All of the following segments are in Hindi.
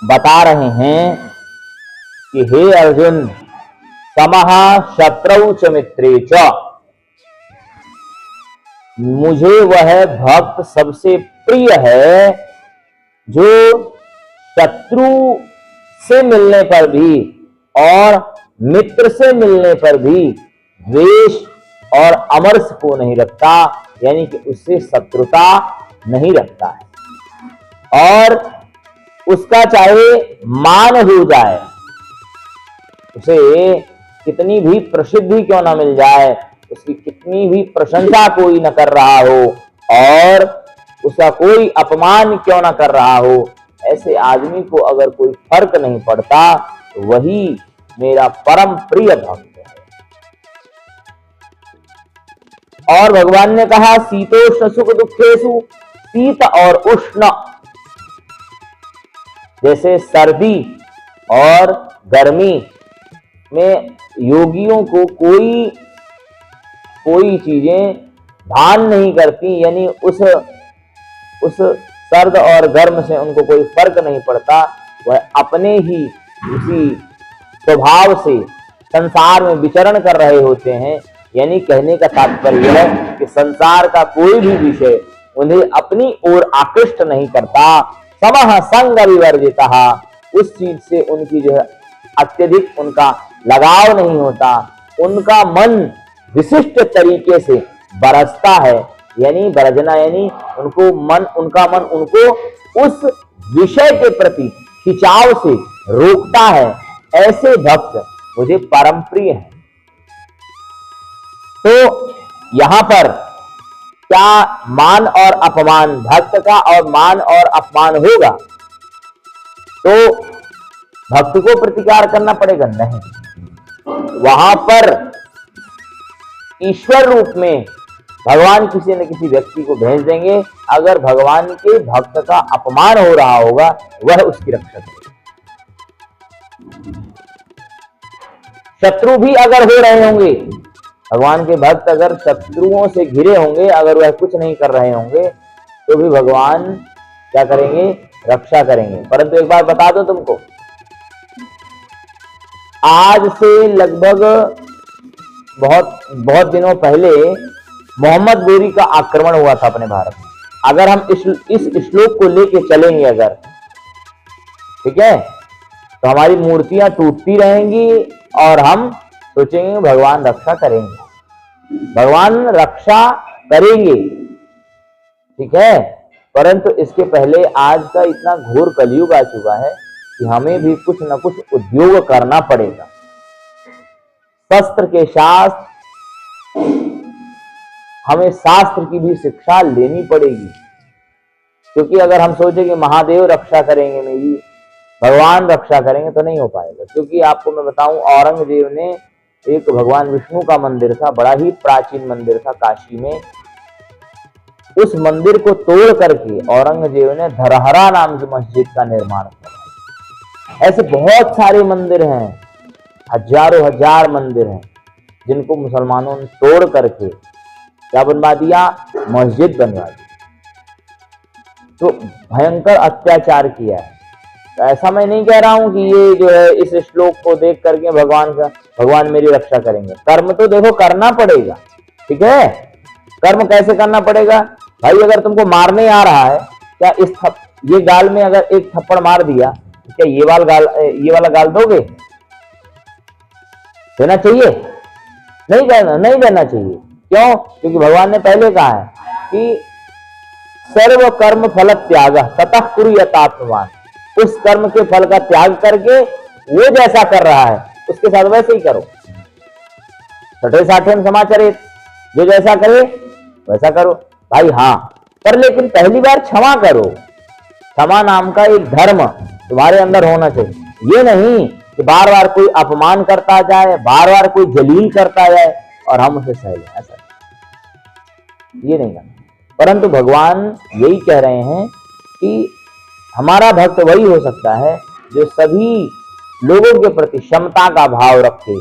बता रहे हैं कि हे अर्जुन, समः शत्रौ च मित्रे च, मुझे वह भक्त सबसे प्रिय है जो शत्रु से मिलने पर भी और मित्र से मिलने पर भी द्वेष और अमर्ष को नहीं रखता, यानी कि उससे शत्रुता नहीं रखता है। और उसका चाहे मान हो जाए, उसे कितनी भी प्रसिद्धि क्यों ना मिल जाए, उसकी कितनी भी प्रशंसा कोई न कर रहा हो और उसका कोई अपमान क्यों ना कर रहा हो, ऐसे आदमी को अगर कोई फर्क नहीं पड़ता तो वही मेरा परम प्रिय भक्त है। और भगवान ने कहा शीतोष्ण सुख दुखेषु, शीत और उष्ण, जैसे सर्दी और गर्मी में योगियों को कोई चीजें भान नहीं करती, यानी उस सर्द और गर्म से उनको कोई फर्क नहीं पड़ता, वह अपने ही उसी स्वभाव से संसार में विचरण कर रहे होते हैं। यानी कहने का तात्पर्य है कि संसार का कोई भी विषय उन्हें अपनी ओर आकृष्ट नहीं करता। समः संग विवर्जितः, उस चीज से उनकी जो है अत्यधिक उनका लगाव नहीं होता, उनका मन विशिष्ट तरीके से बरसता है, यानी बरजना यानी उनका मन उनको उस विषय के प्रति खिंचाव से रोकता है। ऐसे भक्त मुझे परम प्रिय है। तो यहां पर क्या मान और अपमान, भक्त का और मान और अपमान होगा तो भक्त को प्रतिकार करना पड़ेगा? नहीं, वहां पर ईश्वर रूप में भगवान किसी न किसी व्यक्ति को भेज देंगे। अगर भगवान के भक्त का अपमान हो रहा होगा वह उसकी रक्षा करेगा। शत्रु भी अगर हो रहे होंगे, भगवान के भक्त अगर शत्रुओं से घिरे होंगे, अगर वह कुछ नहीं कर रहे होंगे तो भी भगवान क्या करेंगे? रक्षा करेंगे। परंतु एक बात बता दो तुमको, आज से लगभग बहुत दिनों पहले मोहम्मद गोरी का आक्रमण हुआ था अपने भारत में। अगर हम इस श्लोक को लेके चलेंगे अगर, ठीक है, तो हमारी मूर्तियां टूटती रहेंगी और हम सोचेंगे भगवान रक्षा करेंगे। भगवान रक्षा करेंगे, ठीक है, परंतु इसके पहले आज का इतना घोर कलयुग आ चुका है कि हमें भी कुछ न कुछ उद्योग करना पड़ेगा। शस्त्र के शास्त्र, हमें शास्त्र की भी शिक्षा लेनी पड़ेगी, क्योंकि अगर हम सोचे कि महादेव रक्षा करेंगे मेरी, भगवान रक्षा करेंगे, तो नहीं हो पाएगा। क्योंकि आपको मैं बताऊं, औरंगजेब ने एक भगवान विष्णु का मंदिर था, बड़ा ही प्राचीन मंदिर था काशी में, उस मंदिर को तोड़ करके औरंगजेब ने धरहरा नाम की मस्जिद का निर्माण किया। ऐसे बहुत सारे मंदिर हैं, हजारों हजार मंदिर हैं, जिनको मुसलमानों ने तोड़ करके क्या बनवा दिया? मस्जिद बनवा दी। तो भयंकर अत्याचार किया है। तो ऐसा मैं नहीं कह रहा हूं कि ये जो है इस श्लोक को देख करके भगवान मेरी रक्षा करेंगे। कर्म तो देखो करना पड़ेगा, ठीक है। कर्म कैसे करना पड़ेगा भाई? अगर तुमको मारने आ रहा है, क्या ये गाल में अगर एक थप्पड़ मार दिया, क्या ये वाला गाल दोगे? देना चाहिए? नहीं देना चाहिए। क्यों? क्योंकि भगवान ने पहले कहा है कि सर्व कर्म फल त्याग ततः कुर्यात्मवान, उस कर्म के फल का त्याग करके वो जैसा कर रहा है उसके साथ वैसे ही करो। छठे साठे समाचार, जो जैसा करे वैसा करो भाई। हाँ, पर लेकिन पहली बार क्षमा करो। क्षमा नाम का एक धर्म तुम्हारे अंदर होना चाहिए। ये नहीं कि बार बार कोई अपमान करता जाए, बार बार कोई जलील करता जाए और हम उसे सह लें, ऐसा ये नहीं करना। परंतु भगवान यही कह रहे हैं कि हमारा भक्त वही हो सकता है जो सभी लोगों के प्रति क्षमता का भाव रखे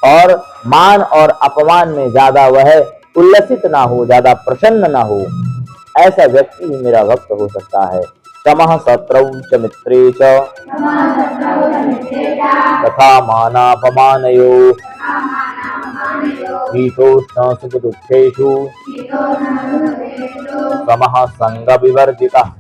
और मान और अपमान में ज्यादा वह उल्लसित ना हो, ज्यादा प्रसन्न ना हो। ऐसा व्यक्ति ही मेरा भक्त हो सकता है। शमः शत्रौ च मित्रे च तथा मानापमानयोः शीतोष्ण सुख दुःखेषु समः संग विवर्जितः।